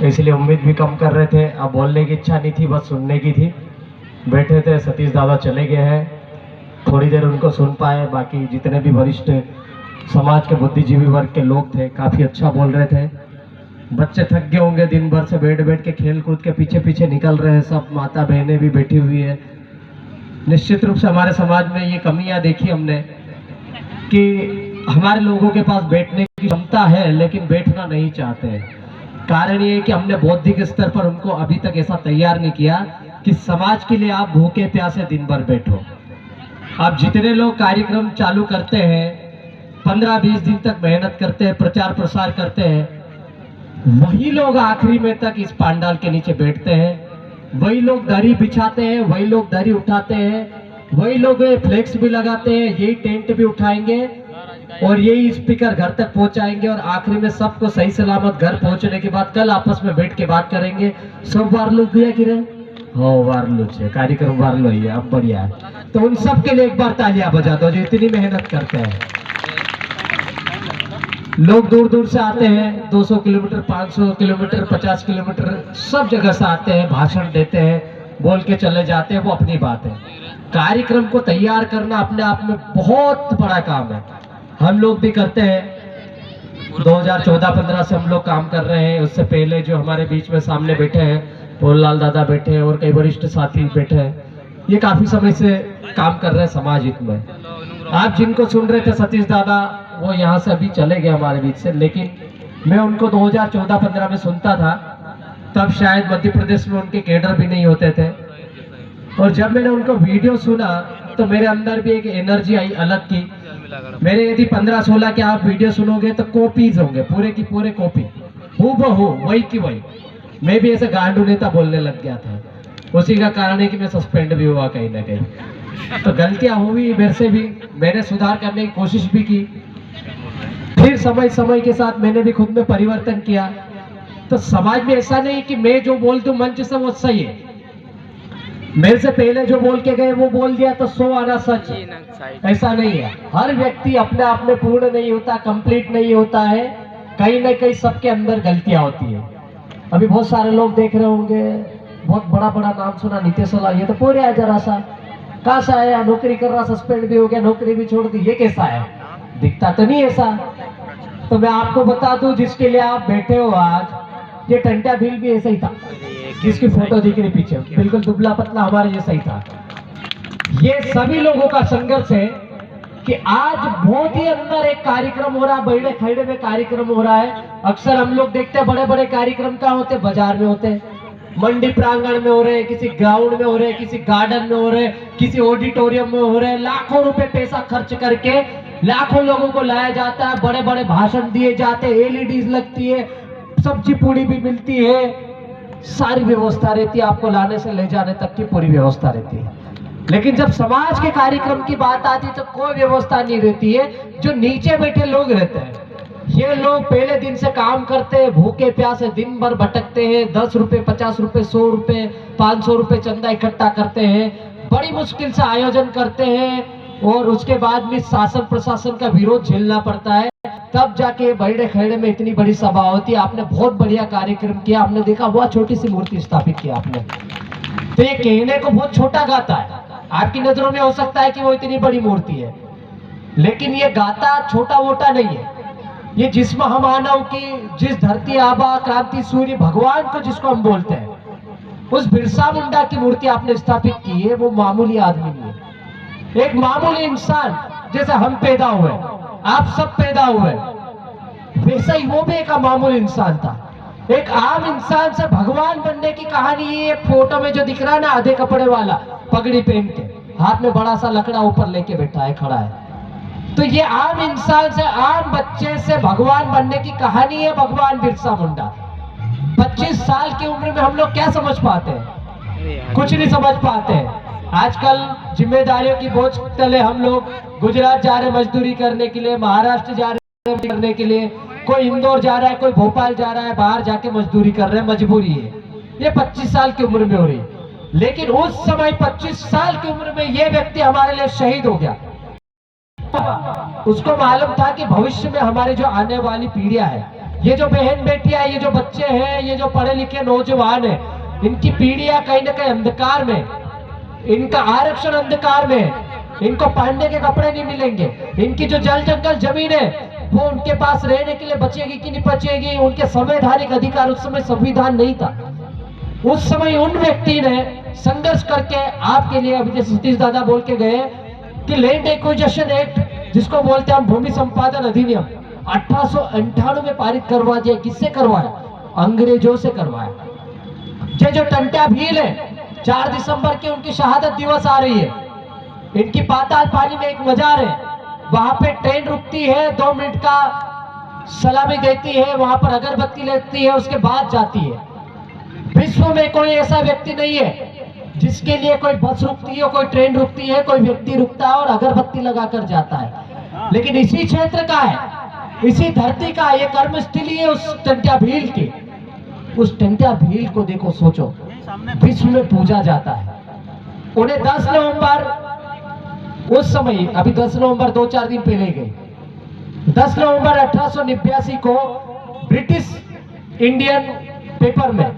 इसलिए उम्मीद भी कम कर रहे थे। अब बोलने की इच्छा नहीं थी, बस सुनने की थी। बैठे थे, सतीश दादा चले गए हैं, थोड़ी देर उनको सुन पाए। बाकी जितने भी वरिष्ठ समाज के बुद्धिजीवी वर्ग के लोग थे काफ़ी अच्छा बोल रहे थे। बच्चे थक गए होंगे, दिन भर से बैठ बैठ के खेल कूद के पीछे पीछे निकल रहे हैं। सब माता बहनें भी बैठी हुई है। निश्चित रूप से हमारे समाज में ये कमियां देखी हमने कि हमारे लोगों के पास बैठने की क्षमता है लेकिन बैठना नहीं चाहते हैं। कारण ये है कि हमने बौद्धिक स्तर पर उनको अभी तक ऐसा तैयार नहीं किया कि समाज के लिए आप भूखे प्यासे दिन भर बैठो। आप जितने लोग कार्यक्रम चालू करते हैं, 15-20 दिन तक मेहनत करते हैं, प्रचार प्रसार करते हैं, वही लोग आखिरी में तक इस पंडाल के नीचे बैठते हैं। वही लोग दरी बिछाते हैं, वही लोग दरी उठाते हैं, वही लोग फ्लेक्स भी लगाते हैं, यही टेंट भी उठाएंगे और यही स्पीकर घर तक पहुंचाएंगे और आखिरी में सबको सही सलामत घर पहुंचने के बाद कल आपस में बैठ के बात करेंगे। सब वारलू दिया कि हाँ वारलू है, कार्यक्रम वारलू ही है। अब बढ़िया है, तो उन सब के लिए एक बार तालियां बजा दो जो इतनी मेहनत करते हैं। लोग दूर दूर से आते हैं, 200 किलोमीटर, 500 किलोमीटर, 50 किलोमीटर, सब जगह से आते हैं, भाषण देते हैं, बोल के चले जाते हैं, वो अपनी बात है। कार्यक्रम को तैयार करना अपने आप में बहुत बड़ा काम है। हम लोग भी करते हैं, 2014-15 से हम लोग काम कर रहे हैं। उससे पहले जो हमारे बीच में सामने बैठे हैं, भोललाल दादा बैठे हैं और कई वरिष्ठ साथी बैठे हैं, ये काफी समय से काम कर रहे हैं समाज हित में। आप जिनको सुन रहे थे सतीश दादा, वो यहाँ से अभी चले गए हमारे बीच से, लेकिन मैं उनको 2014-15 में सुनता था। तब शायद मध्य प्रदेश में उनके कैडर भी नहीं होते थे और जब मैंने उनको वीडियो सुना तो मेरे अंदर भी एक एनर्जी आई अलग की। मेरे यदि 15-16 के आप वीडियो सुनोगे तो कॉपीज होंगे, पूरे की पूरे कॉपी, हूबहू वही की वही। मैं भी ऐसे गांडू नेता बोलने लग गया था। उसी का कारण है कि मैं सस्पेंड भी हुआ कहीं ना कहीं। तो गलतियां हुई मेरे से भी, मैंने सुधार करने की कोशिश भी की। फिर समय समय के साथ मैंने भी खुद में परिवर्तन किया। तो समाज में ऐसा नहीं कि मैं जो बोल दूं मंच से वो सही है, मेरे से पहले जो बोल के गए वो बोल दिया तो 100 आना सच है, ऐसा नहीं है। हर व्यक्ति अपने आप में पूर्ण नहीं होता, कंप्लीट नहीं होता है। कहीं ना कहीं सबके अंदर गलतियां होती है। अभी बहुत सारे लोग देख रहे होंगे, बहुत बड़ा बड़ा नाम सुना, नीतीश वाला, ये तो पूरे है जरा सा, कहाँ सा है, नौकरी कर रहा, सस्पेंड भी हो गया, नौकरी भी छोड़ दी, ये कैसा है? दिखता तो नहीं ऐसा। तो मैं आपको बता दूं, जिसके लिए आप बैठे हो आज, ये टंटा भील भी ऐसा ही था, जिसकी फोटो दिख रही पीछे, बिल्कुल दुबला पतला हमारे जैसा ही था। ये सभी लोगों का संघर्ष है कि आज बहुत ही अंदर एक कार्यक्रम हो रहा है, बड़े खैड़े में कार्यक्रम हो रहा है। अक्सर हम लोग देखते हैं बड़े बड़े कार्यक्रम कहाँ होते हैं, बाजार में होते हैं, मंडी प्रांगण में हो रहे हैं, किसी ग्राउंड में हो रहे हैं, किसी गार्डन में हो रहे हैं, किसी ऑडिटोरियम में हो रहे हैं। लाखों रुपए पैसा खर्च करके लाखों लोगों को लाया जाता है, बड़े बड़े भाषण दिए जाते हैं, एलईडी लगती है, सब्जी पूड़ी भी मिलती है, सारी व्यवस्था रहती है, आपको लाने से ले जाने तक की पूरी व्यवस्था रहती है। लेकिन जब समाज के कार्यक्रम की बात आती है तो कोई व्यवस्था नहीं रहती है। जो नीचे बैठे लोग रहते हैं, ये लोग पहले दिन से काम करते हैं, भूखे प्यासे दिन भर भटकते हैं, 10 रुपए, 50 रुपए, 100 रुपए, 500 रुपए चंदा इकट्ठा करते हैं, बड़ी मुश्किल से आयोजन करते हैं और उसके बाद में शासन प्रशासन का विरोध झेलना पड़ता है। तब जाके बड़े खेड़े में इतनी बड़ी सभा होती है। आपने बहुत बढ़िया कार्यक्रम किया, आपने देखा बहुत छोटी सी मूर्ति स्थापित की आपने, तो ये कहने को बहुत छोटा गाता है, आपकी नजरों में हो सकता है कि वो इतनी बड़ी मूर्ति है, लेकिन ये गाता छोटा मोटा नहीं है। ये जिस्म हम मानव की, जिस धरती आबा क्रांति सूर्य भगवान को जिसको हम बोलते हैं, उस बिरसा मुंडा की मूर्ति आपने स्थापित की है। वो मामूली आदमी नहीं है, एक मामूली इंसान जैसे हम पैदा हुए, आप सब पैदा हुए, वैसा ही वो भी एक मामूली इंसान था। एक आम इंसान से भगवान बनने की कहानी ये फोटो में जो दिख रहा है ना, आधे कपड़े वाला, पगड़ी पहन के, हाथ में बड़ा सा लकड़ा ऊपर लेके बैठा है, खड़ा है, तो ये आम इंसान से, आम बच्चे से भगवान बनने की कहानी है भगवान बिरसा मुंडा। 25 साल की उम्र में हम लोग क्या समझ पाते हैं? कुछ नहीं समझ पाते हैं। आजकल जिम्मेदारियों की बोझ तले हम लोग गुजरात जा रहे मजदूरी करने के लिए, महाराष्ट्र जा रहे करने के लिए, कोई इंदौर जा रहा है, कोई भोपाल जा रहा है, बाहर जाके मजदूरी कर रहे हैं, मजबूरी है। ये 25 साल की उम्र में हो रही। लेकिन उस समय 25 साल की उम्र में ये व्यक्ति हमारे लिए शहीद हो गया। उसको मालूम था कि भविष्य में हमारी जो आने वाली पीढ़ियां है ये जो बहन बेटियां, ये जो बच्चे हैं, ये जो पढ़े लिखे नौजवान हैं, इनकी पीढ़ियां कहीं ना कहीं अंधकार में, इनका आरक्षण अंधकार में, इनको पहनने के कपड़े नहीं मिलेंगे, इनकी जो जल जंगल जमीन है वो उनके पास रहने के लिए बचेगी कि नहीं बचेगी, उनके संवैधानिक अधिकार, उस समय संविधान नहीं था। उस समय उन व्यक्ति ने संघर्ष करके आपके लिए, अभी जैसे सतीश दादा बोल के गए कि लैंड एक्विजिशन एक्ट, जिसको बोलते हैं हम भूमि संपादन अधिनियम, 1898 में पारित करवा दिया। किससे करवाया? अंग्रेजों से करवाया। ये जो टंट्या भील है, 4 दिसंबर की उनकी शहादत दिवस आ रही है। इनकी पाताल पानी में एक मजार है, वहां पे ट्रेन रुकती है, 2 मिनट का सलामी देती है, वहां पर अगरबत्ती लेती है, उसके बाद जाती है। विश्व में कोई ऐसा व्यक्ति नहीं है जिसके लिए कोई बस रुकती है, कोई ट्रेन रुकती है, कोई व्यक्ति रुकता है और अगरबत्ती लगाकर जाता है। लेकिन इसी क्षेत्र का है, इसी धरती का ये कर्मस्थली है उस टंट्या भील की। उस टंट्या भील को देखो, सोचो, विश्व में पूजा जाता है। उन्हें 10 नवंबर उस समय, अभी 10 नवंबर 2-4 दिन पहले गए, 10 नवंबर 1889 को ब्रिटिश इंडियन पेपर में,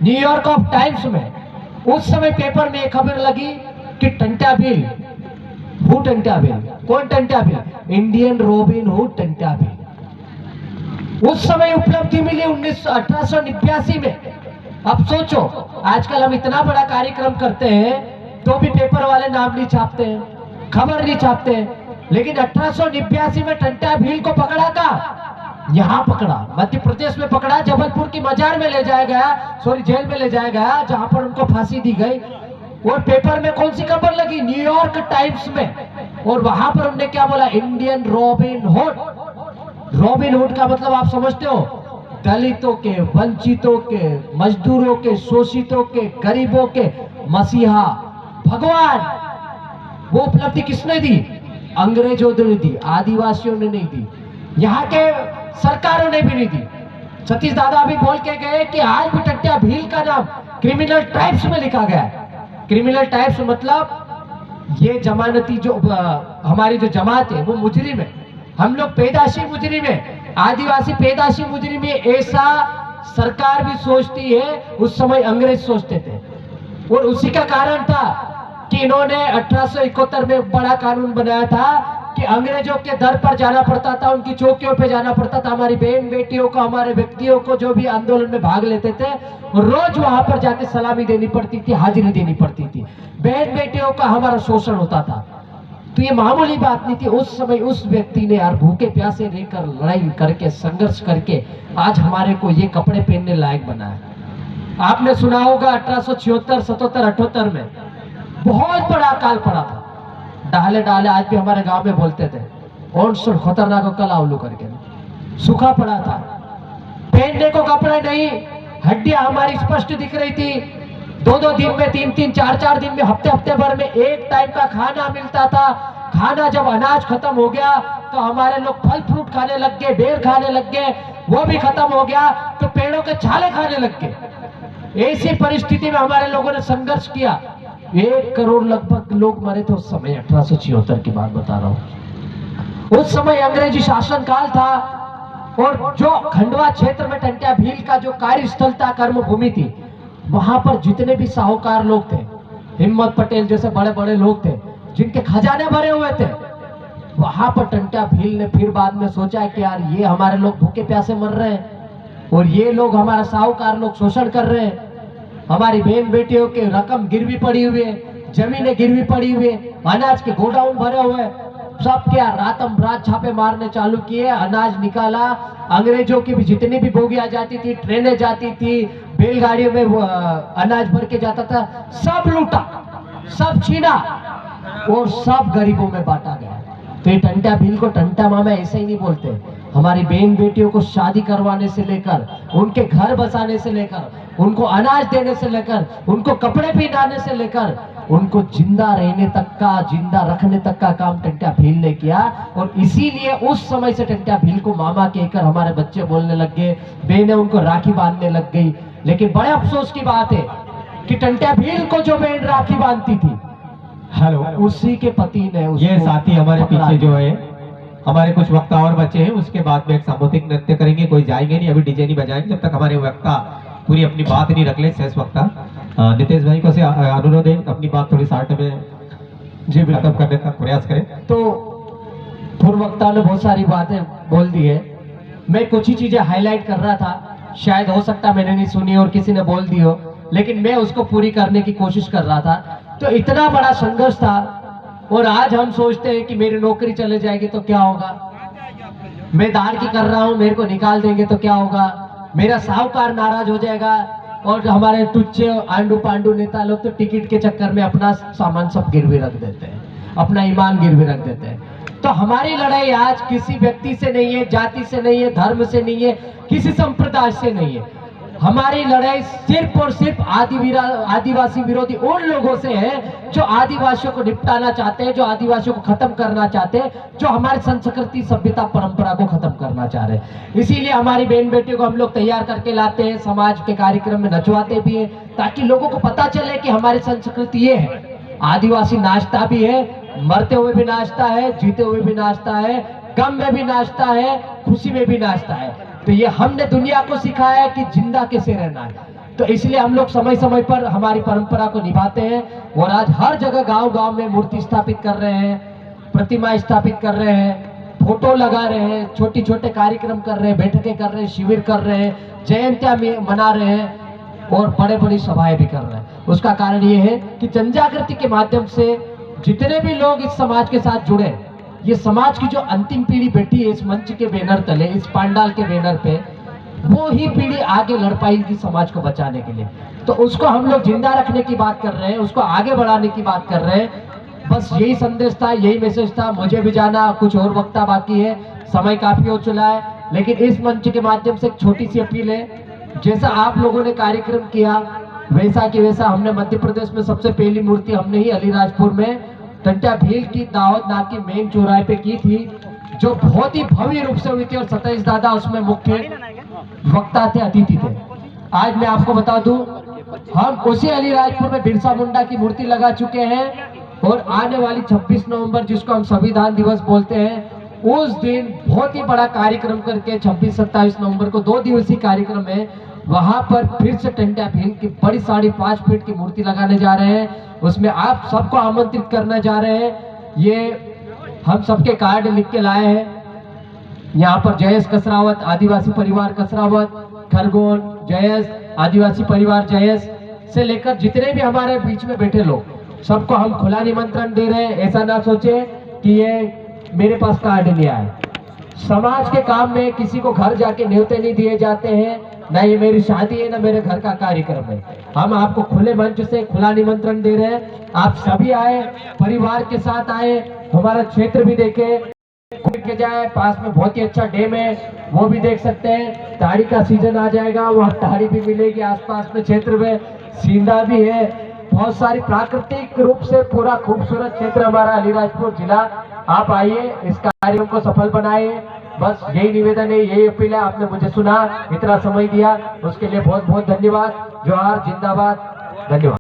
न्यूयॉर्क ऑफ टाइम्स में, उस समय पेपर में एक खबर लगी कि टंट्या भील, हु टंट्या भील, कौन Tantya Bhil? Indian robin hood Tantya Bhil. उस समय उपलब्धि मिली 1889 में। अब सोचो, आजकल हम इतना बड़ा कार्यक्रम करते हैं तो भी पेपर वाले नाम नहीं छापते हैं, खबर नहीं छापते हैं। लेकिन 1889 में टंट्या भील को पकड़ा था, यहां पकड़ा, मध्य प्रदेश में पकड़ा, जबलपुर की मजार में ले जाया गया, सॉरी जेल में ले जाया गया, जहां पर उनको फांसी दी गई। और पेपर में कौन सी खबर लगी? न्यूयॉर्क टाइम्स में। और वहां पर उन्होंने क्या बोला? Indian robin hood. Robin hood का मतलब आप समझते हो? दलितों के, वंचितों के, मजदूरों के, शोषितों के, गरीबों के मसीहा, भगवान। वो उपलब्धि किसने दी? अंग्रेजों ने दी, आदिवासियों ने नहीं दी, यहाँ के सरकारों ने भी नहीं दी। सतीश दादा भी बोल के गए कि आज भी टंट्या भील का नाम क्रिमिनल टाइप्स में लिखा गया है। क्रिमिनल टाइप्स मतलब ये जमानती, जो हमारी जो जमात है वो मुजरिम है, हम लोग पैदाशी मुजरिम है, आदिवासी पैदाशी मुजरिम है, ऐसा सरकार भी सोचती है, उस समय अंग्रेज सोचते थे। और उसी का कारण था कि इन्होंने 1871 में बड़ा कानून बनाया था कि अंग्रेजों के दर पर जाना पड़ता था, उनकी चौकियों पे जाना पड़ता था। हमारी बहन बेटियों को, हमारे व्यक्तियों को जो भी आंदोलन में भाग लेते थे, रोज वहां पर जाके सलामी देनी पड़ती थी, हाजिरी देनी पड़ती थी। बहन बेटियों का हमारा शोषण होता था। तो ये मामूली बात नहीं थी। उस समय उस व्यक्ति ने यार भूखे प्यासे रहकर, लड़ाई करके, संघर्ष करके आज हमारे को ये कपड़े पहनने लायक बनाया। आपने सुना होगा 1876, 77, 78 में बहुत बड़ा अकाल पड़ा था। डाले डाले आज भी हमारे गांव में बोलते थे, और सुन खतरनाक कल आवलू करके, सूखा पड़ा था, पहनने को कपड़े नहीं, हड्डियां हमारी स्पष्ट दिख रही थी। 2-2 दिन में, 3-3, 4-4 दिन में, हफ्ते भर में एक टाइम का खाना मिलता था। खाना जब अनाज खत्म हो गया तो हमारे लोग फल फ्रूट खाने लग गए, बेर खाने लग गए, वो भी खत्म हो गया तो पेड़ों के छाले खाने लग गए। ऐसी परिस्थिति में हमारे लोगों ने संघर्ष किया। 1 करोड़ लगभग लोग मरे थे उस समय। 1876 की बात बता रहा हूं। उस समय अंग्रेजी शासन काल था और जो खंडवा क्षेत्र में टंट्या भील का जो कार्यस्थल था, कर्मभूमि थी, वहां पर जितने भी साहूकार लोग थे, हिम्मत पटेल जैसे बड़े बड़े लोग थे जिनके खजाने भरे हुए थे, वहां पर टंट्या भील ने फिर बाद में सोचा कि यार ये हमारे लोग भूखे प्यासे मर रहे हैं और ये लोग हमारा साहूकार लोग शोषण कर रहे हैं, हमारी बहन बेटियों के रकम गिरवी पड़ी हुई है, जमीनें गिरवी पड़ी हुई है, अनाज के गोडाउन भरे हुए, सब क्या रातम रात छापे मारने चालू किए, अनाज निकाला। अंग्रेजों की भी जितनी भी बोगियां जाती थी, ट्रेनें जाती थी, बैलगाड़ियों में वो अनाज भर के जाता था, सब लूटा, सब छीना और सब गरीबों में बांटा गया। तो ये टंट्या भील को टंट्या मामा ऐसे ही नहीं बोलते। हमारी बहन बेटियों को शादी करवाने से लेकर, उनके घर बसाने से लेकर, उनको अनाज देने से लेकर, उनको कपड़े पहनाने से लेकर, उनको जिंदा रहने तक का, जिंदा रखने तक का काम टंट्या भील ने किया। और इसीलिए उस समय से टंट्या भील को मामा कहकर हमारे बच्चे बोलने लग गए, बहनें उनको राखी बांधने लग गई। लेकिन बड़े अफसोस की बात है कि टंट्या भील को जो बहन राखी बांधती थी, हेलो, उसी के पति ने ये साथी हमारे पीछे जो है, हमारे कुछ वक्ता और बचे हैं, उसके बाद में एक सामुदायिक नृत्य करेंगे, कोई जाएंगे नहीं, अभी डीजे नहीं बजाएंगे जब तक हमारे वक्ता पूरी अपनी बात नहीं रख ले। शेष वक्ता नितेश भाई को से अनुरोध है अपनी बात थोड़ी शार्ट में जी खत्म करने का प्रयास करें। तो पूर्व वक्ता ने बहुत सारी बातें बोल दी है, मैं कुछ ही चीजें हाईलाइट कर रहा था, शायद हो सकता मैंने नहीं सुनी और किसी ने बोल दी हो, लेकिन मैं उसको पूरी करने की कोशिश कर रहा था। तो इतना बड़ा संघर्ष था और आज हम सोचते हैं कि मेरी नौकरी चले जाएगी तो क्या होगा, मैं दार की कर रहा हूं, मेरे को निकाल देंगे तो क्या होगा, मेरा साहूकार नाराज हो जाएगा और हमारे टुच्चे आंडू पांडू नेता लोग तो टिकट के चक्कर में अपना सामान सब गिरवी रख देते हैं, अपना ईमान गिरवी रख देते हैं। तो हमारी लड़ाई आज किसी व्यक्ति से नहीं है, जाति से नहीं है, धर्म से नहीं है, किसी संप्रदाय से नहीं है। हमारी लड़ाई सिर्फ और सिर्फ आदिवासी विरोधी उन लोगों से है जो आदिवासियों को निपटाना चाहते हैं, जो आदिवासियों को खत्म करना चाहते हैं, जो हमारी संस्कृति सभ्यता परंपरा को खत्म करना चाह रहे हैं। इसीलिए हमारी बहन बेटियों को हम लोग तैयार करके लाते हैं, समाज के कार्यक्रम में नचवाते भी हैं, ताकि लोगों को पता चले कि हमारी संस्कृति ये है। आदिवासी नाचता भी है, मरते हुए भी नाचता है, जीते हुए भी नाचता है, गम में भी नाचता है, खुशी में भी नाचता है। तो ये हमने दुनिया को सिखाया है कि जिंदा कैसे रहना है। तो इसलिए हम लोग समय समय पर हमारी परंपरा को निभाते हैं और आज हर जगह गांव-गांव में मूर्ति स्थापित कर रहे हैं, प्रतिमा स्थापित कर रहे हैं, फोटो लगा रहे हैं, छोटे छोटे कार्यक्रम कर रहे हैं, बैठकें कर रहे हैं, शिविर कर रहे हैं, जयंतियां मना रहे हैं और बड़े बड़ी सभाएं भी कर रहे हैं। उसका कारण ये है कि जनजागृति के माध्यम से जितने भी लोग इस समाज के साथ जुड़े, ये समाज की जो अंतिम पीढ़ी बैठी है इस मंच के बैनर तले, इस पांडाल के बैनर पे, वो ही पीढ़ी आगे लड़ पाएगी समाज को बचाने के लिए। तो उसको हम लोग जिंदा रखने की बात कर रहे हैं, उसको आगे बढ़ाने की बात कर रहे हैं। बस यही संदेश था, यही मैसेज था। मुझे भी जाना, कुछ और वक्ता बाकी है, समय काफी हो चुका है, लेकिन इस मंच के माध्यम से एक छोटी सी अपील है। जैसा आप लोगों ने कार्यक्रम किया वैसा की वैसा हमने मध्य प्रदेश में सबसे पहली मूर्ति हमने ही अलीराजपुर में टंटा भील की दाहोद नाक की मेन चौराहे पे की थी, जो बहुत ही भव्य रूप से हुई थी और सतीश दादा उसमें मुख्य वक्ता थे, अतिथि थे। आज मैं आपको बता दूं, हम उसी अलीराजपुर में बिरसा मुंडा की मूर्ति लगा चुके हैं और आने वाली 26 नवंबर जिसको हम संविधान दिवस बोलते हैं, उस दिन बहुत ही बड़ा कार्यक्रम करके 26-27 नवंबर को 2 दिवसीय कार्यक्रम है, वहां पर फिर से टंटा भील की बड़ी 5.5 फीट की मूर्ति लगाने जा रहे हैं। उसमें आप सबको आमंत्रित करने जा रहे हैं। ये हम सबके कार्ड लिख के लाए हैं। यहाँ पर जयेश कसरावत, आदिवासी परिवार कसरावत, खरगोन जयेश, आदिवासी परिवार जयेश से लेकर जितने भी हमारे बीच में बैठे लोग, सबको हम खुला निमंत्रण दे रहे हैं। ऐसा ना सोचे कि ये मेरे पास कार्ड लिया है। समाज के काम में किसी को घर जाके न्योते नहीं दिए जाते हैं, ना ये मेरी शादी है ना मेरे घर का कार्यक्रम है। हम आपको खुले मंच से खुला निमंत्रण दे रहे हैं। आप सभी आए, परिवार के साथ आए, हमारा क्षेत्र भी देखे के जाए। पास में बहुत ही अच्छा डैम है, वो भी देख सकते हैं। ताड़ी का सीजन आ जाएगा, वहाँ ताड़ी भी मिलेगी। आसपास में क्षेत्र में सींदा भी है, बहुत सारी प्राकृतिक रूप से पूरा खूबसूरत क्षेत्र हमारा अलीराजपुर जिला। आप आइए, इस कार्यक्रम को सफल बनाइए। बस यही निवेदन है, यही अपील है। आपने मुझे सुना, इतना समय दिया, उसके लिए बहुत बहुत धन्यवाद। जोहार, जिंदाबाद, धन्यवाद।